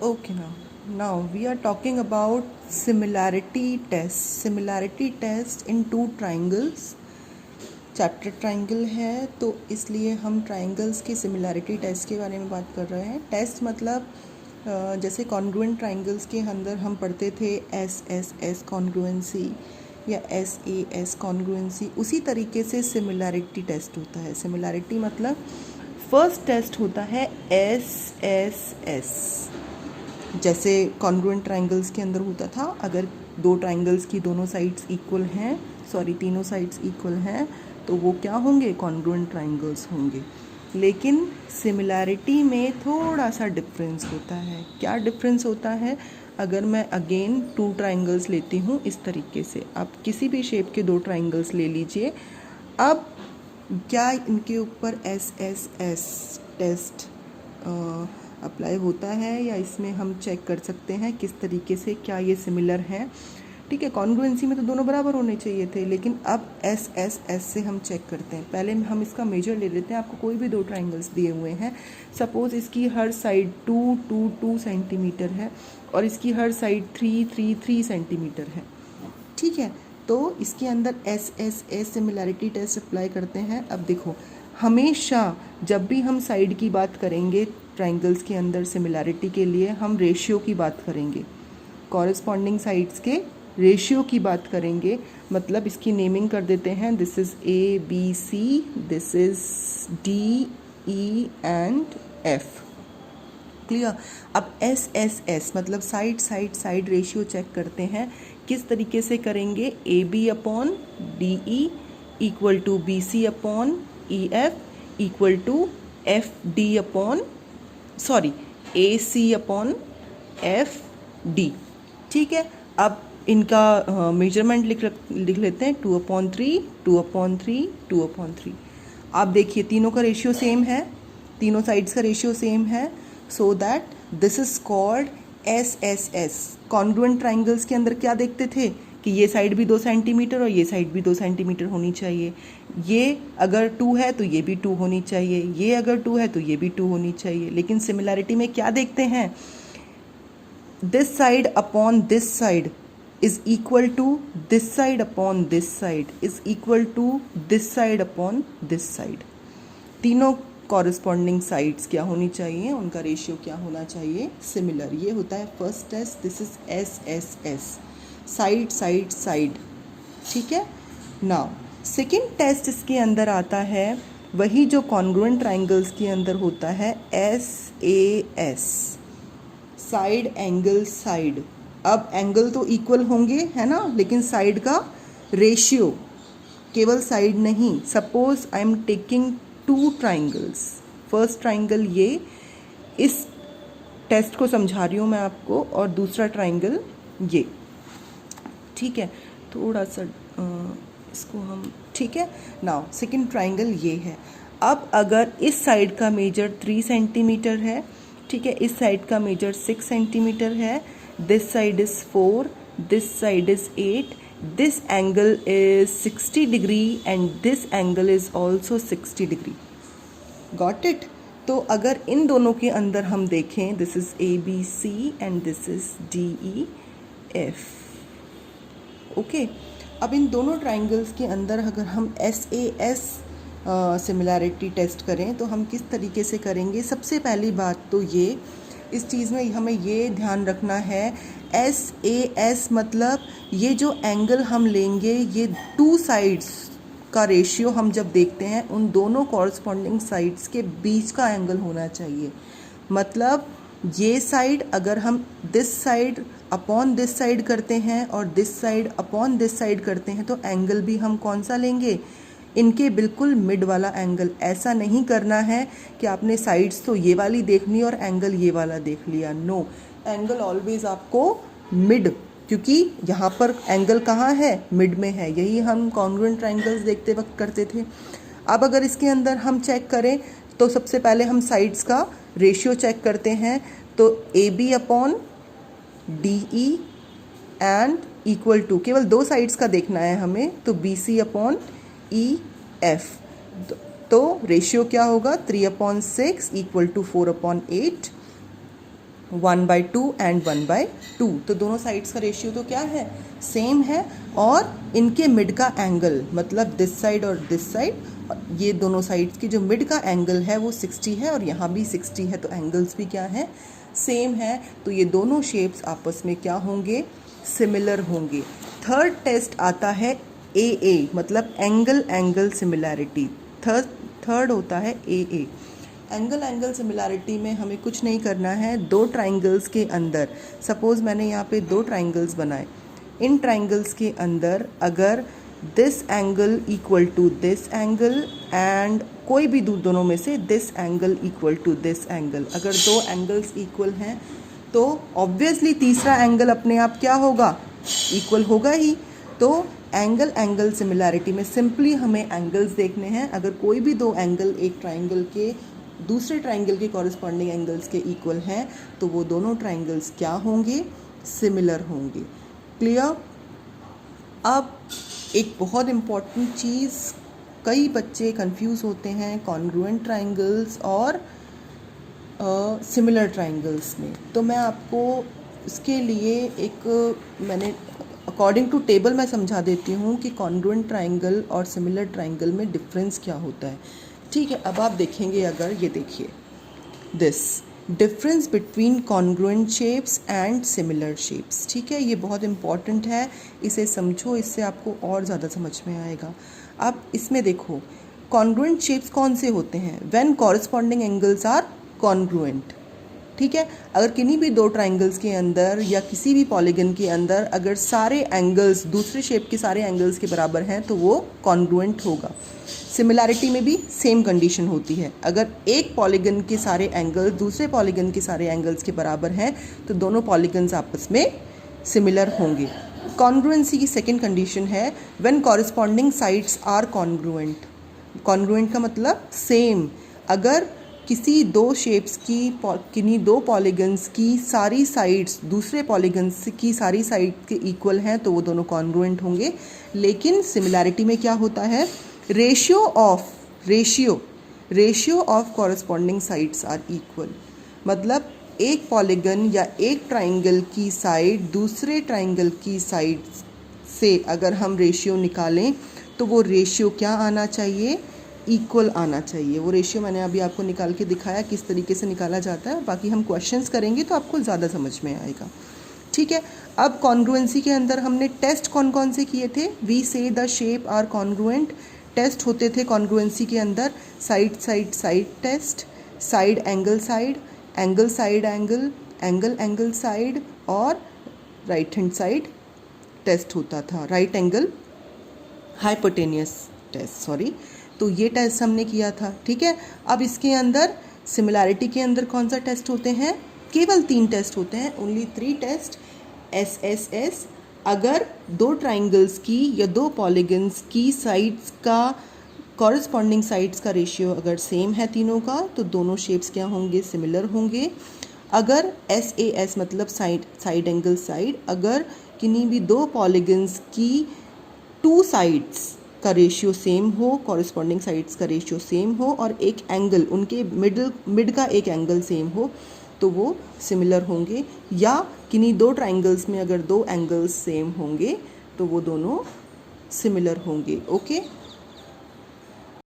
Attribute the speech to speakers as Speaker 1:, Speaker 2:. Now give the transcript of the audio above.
Speaker 1: Okay, now we are talking about similarity test. Similarity test in two triangles. Chapter triangle है तो इसलिए हम triangles की similarity test के बारे में बात कर रहे हैं. टेस्ट मतलब जैसे कॉन्ग्रुएंट ट्राइंगल्स के अंदर हम पढ़ते थे एस एस एस कॉन्ग्रुएंसी या एस ए एस कॉन्ग्रुएंसी, उसी तरीके से सिमिलैरिटी टेस्ट होता है. सिमिलैरिटी मतलब फर्स्ट टेस्ट होता है एस एस एस. जैसे कॉन्ग्रुएंट ट्राइंगल्स के अंदर होता था, अगर दो ट्राइंगल्स की दोनों साइड्स इक्वल हैं, तीनों साइड्स इक्वल हैं, तो वो क्या होंगे, कॉन्ग्रुएंट ट्राइंगल्स होंगे. लेकिन सिमिलैरिटी में थोड़ा सा डिफरेंस होता है. क्या डिफरेंस होता है? अगर मैं अगेन टू ट्राइंगल्स लेती हूँ इस तरीके से, आप किसी भी शेप के दो ट्राइंगल्स ले लीजिए. अब क्या इनके ऊपर S S S test apply होता है, या इसमें हम चेक कर सकते हैं किस तरीके से क्या ये सिमिलर हैं. ठीक है, कॉन्ग्रुएंसी में तो दोनों बराबर होने चाहिए थे, लेकिन अब एस एस एस से हम चेक करते हैं. पहले हम इसका मेजर ले लेते हैं. आपको कोई भी दो ट्राइंगल्स दिए हुए हैं, सपोज़ इसकी हर साइड 2 सेंटीमीटर है और इसकी हर साइड 3 सेंटीमीटर है. ठीक है, तो इसके अंदर S S S similarity test apply करते हैं. अब देखो, हमेशा जब भी हम साइड की बात करेंगे ट्राइंगल्स के अंदर सिमिलैरिटी के लिए, हम रेशियो की बात करेंगे, कॉरेस्पॉन्डिंग साइड्स के रेशियो की बात करेंगे. मतलब इसकी नेमिंग कर देते हैं, this is A B C, this is D E and F. Clear? अब एस एस एस मतलब साइड रेशियो चेक करते हैं. किस तरीके से करेंगे? A B upon D E equal to B C upon E F equal to F D upon A C upon F D. ठीक है, अब इनका मेजरमेंट लिख लेते हैं, 2/3, 2/3, 2/3. आप देखिए तीनों का रेशियो सेम है, तीनों साइड्स का रेशियो सेम है, so that this is called S S S. Congruent triangles के अंदर क्या देखते थे कि ये साइड भी 2 सेंटीमीटर और ये साइड भी 2 सेंटीमीटर होनी चाहिए. ये अगर 2 है तो ये भी 2 होनी चाहिए, ये अगर 2 है तो ये भी 2 होनी चाहिए. लेकिन सिमिलैरिटी में क्या देखते हैं? This side upon this side is equal to this side upon this side is equal to this side upon this side. तीनों कॉरेस्पॉन्डिंग साइड्स क्या होनी चाहिए, उनका रेशियो क्या होना चाहिए, सिमिलर. ये होता है first test. This is S S S, side. ठीक है. नाउ सेकेंड टेस्ट इसके अंदर आता है, वही जो कॉन्ग्रुएंट ट्राइंगल्स के अंदर होता है, S A S, side angle side. अब एंगल तो इक्वल होंगे, है ना, लेकिन साइड का रेशियो, केवल साइड नहीं. Suppose I am taking two triangles, first triangle ये, इस टेस्ट को समझा रही हूँ मैं आपको, और दूसरा ट्राइंगल ये. ठीक है, थोड़ा सा इसको हम, ठीक है. नाउ सेकंड ट्राइंगल ये है. अब अगर इस साइड का मेजर 3 सेंटीमीटर है, ठीक है, इस साइड का मेजर 6 सेंटीमीटर है, this side is 4, this side is 8, this angle is 60 degree and this angle is also 60 degree. Got it? तो अगर इन दोनों के अंदर हम देखें, this is A B C and this is D E F. Okay, अब इन दोनों ट्राइंगल्स के अंदर अगर हम S A S similarity test करें तो हम किस तरीके से करेंगे? सबसे पहली बात तो ये, इस चीज़ में हमें ये ध्यान रखना है, एस ए एस मतलब ये जो एंगल हम लेंगे, ये टू साइड्स का रेशियो हम जब देखते हैं, उन दोनों कॉरस्पॉन्डिंग साइड्स के बीच का एंगल होना चाहिए. मतलब ये साइड अगर हम this side upon this side करते हैं और this side upon this side करते हैं, तो एंगल भी हम कौन सा लेंगे? इनके बिल्कुल मिड वाला एंगल. ऐसा नहीं करना है कि आपने साइड्स तो ये वाली देखनी और एंगल ये वाला देख लिया. नो, एंगल ऑलवेज आपको मिड, क्योंकि यहाँ पर एंगल कहाँ है? मिड में है. यही हम कॉन्ग्रुएंट ट्राइंगल्स देखते वक्त करते थे. अब अगर इसके अंदर हम चेक करें तो सबसे पहले हम साइड्स का रेशियो चेक करते हैं. तो A B upon D E and equal to, केवल दो साइड्स का देखना है हमें, तो B C upon E F. तो रेशियो क्या होगा? 3/6 इक्वल टू 4/8. 1/2 एंड 1/2, तो दोनों साइड्स का रेशियो तो क्या है, सेम है। और इनके मिड का एंगल, मतलब दिस साइड और दिस साइड, ये दोनों साइड्स की जो मिड का एंगल है वो 60 है और यहाँ भी 60 है, तो एंगल्स भी क्या है, सेम है। तो ये दोनों शेप्स आपस में क्या होंगे, सिमिलर होंगे। थर्ड टेस्ट आता है AA, मतलब एंगल एंगल सिमिलैरिटी। थर्ड होता है AA। एंगल एंगल सिमिलैरिटी में हमें कुछ नहीं करना है। दो ट्राइंगल्स के अंदर, सपोज़ मैंने यहाँ पे दो ट्राइंगल्स बनाए, इन ट्राइंगल्स के अंदर अगर this angle equal to this angle and कोई भी दोनों में से this angle equal to this angle, अगर दो एंगल्स इक्वल हैं तो ऑब्वियसली तीसरा एंगल अपने आप क्या होगा, इक्वल होगा ही। तो एंगल एंगल सिमिलैरिटी में सिंपली हमें एंगल्स देखने हैं। अगर कोई भी दो एंगल एक ट्राइंगल के दूसरे ट्राइंगल के कॉरस्पॉन्डिंग एंगल्स के इक्वल हैं तो वो दोनों ट्राइंगल्स क्या होंगे, सिमिलर होंगे। क्लियर। अब एक बहुत इम्पॉर्टेंट चीज़, कई बच्चे कंफ्यूज होते हैं कॉन्ग्रुएंट ट्राइंगल्स और सिमिलर ट्राइंगल्स में। तो मैं आपको इसके लिए मैंने अकॉर्डिंग टू टेबल मैं समझा देती हूँ कि कॉन्ग्रुएंट ट्राइंगल और सिमिलर ट्राइंगल में डिफरेंस क्या होता है। ठीक है, अब आप देखेंगे, अगर ये देखिए, this difference between congruent shapes and similar shapes. ठीक है, ये बहुत इंपॉर्टेंट है, इसे समझो, इससे आपको और ज़्यादा समझ में आएगा। अब इसमें देखो, कॉन्ग्रुएंट शेप्स कौन से होते हैं, when corresponding angles are congruent. ठीक है, अगर किन्हीं भी दो ट्राइंगल्स के अंदर या किसी भी पॉलीगन के अंदर अगर सारे एंगल्स दूसरे शेप के सारे एंगल्स के बराबर हैं तो वो कॉन्ग्रुएंट होगा। सिमिलैरिटी में भी सेम कंडीशन होती है, अगर एक पॉलीगन के सारे एंगल्स दूसरे पॉलीगन के सारे एंगल्स के बराबर हैं तो दोनों पॉलीगन्स आपस में सिमिलर होंगे। कॉन्ग्रुएंसी की सेकेंड कंडीशन है when corresponding sides are congruent. Congruent का मतलब सेम, अगर किसी दो शेप्स की किन्हीं दो पॉलीगन्स की सारी साइड्स दूसरे पॉलीगन्स की सारी साइड के इक्वल हैं तो वो दोनों कॉन्ग्रुएंट होंगे। लेकिन सिमिलैरिटी में क्या होता है, ratio of corresponding sides are equal, मतलब एक पॉलीगन या एक ट्राइंगल की साइड दूसरे ट्राइंगल की साइड से अगर हम रेशियो निकालें तो वो रेशियो क्या आना चाहिए, इक्वल आना चाहिए। वो रेशियो मैंने अभी आपको निकाल के दिखाया किस तरीके से निकाला जाता है, बाकी हम क्वेश्चंस करेंगे तो आपको ज़्यादा समझ में आएगा। ठीक है, अब कॉन्ग्रुएंसी के अंदर हमने टेस्ट कौन कौन से किए थे, we say the shape are congruent. Test होते थे कॉन्ग्रुएंसी के अंदर side side side test, side angle side, angle side angle, angle angle side और राइट हैंड साइड टेस्ट होता था, right angle hypotenuse test, sorry. तो ये टेस्ट हमने किया था। ठीक है, अब इसके अंदर सिमिलैरिटी के अंदर कौन सा टेस्ट होते हैं, केवल 3 टेस्ट होते हैं, ओनली 3 टेस्ट। SSS, अगर दो ट्राइंगल्स की या दो पॉलीगन्स की साइड्स का कॉरस्पॉन्डिंग साइड्स का रेशियो अगर सेम है तीनों का तो दोनों शेप्स क्या होंगे, सिमिलर होंगे। अगर SAS मतलब साइड एंगल साइड, अगर किन्हीं भी दो पॉलीगन्स की 2 साइड्स का रेशियो सेम हो, कॉरस्पॉन्डिंग साइड्स का रेशियो सेम हो और एक एंगल उनके मिड का एक एंगल सेम हो तो वो सिमिलर होंगे। या किन्हीं दो ट्राइंगल्स में अगर दो एंगल्स सेम होंगे तो वो दोनों सिमिलर होंगे। ओके।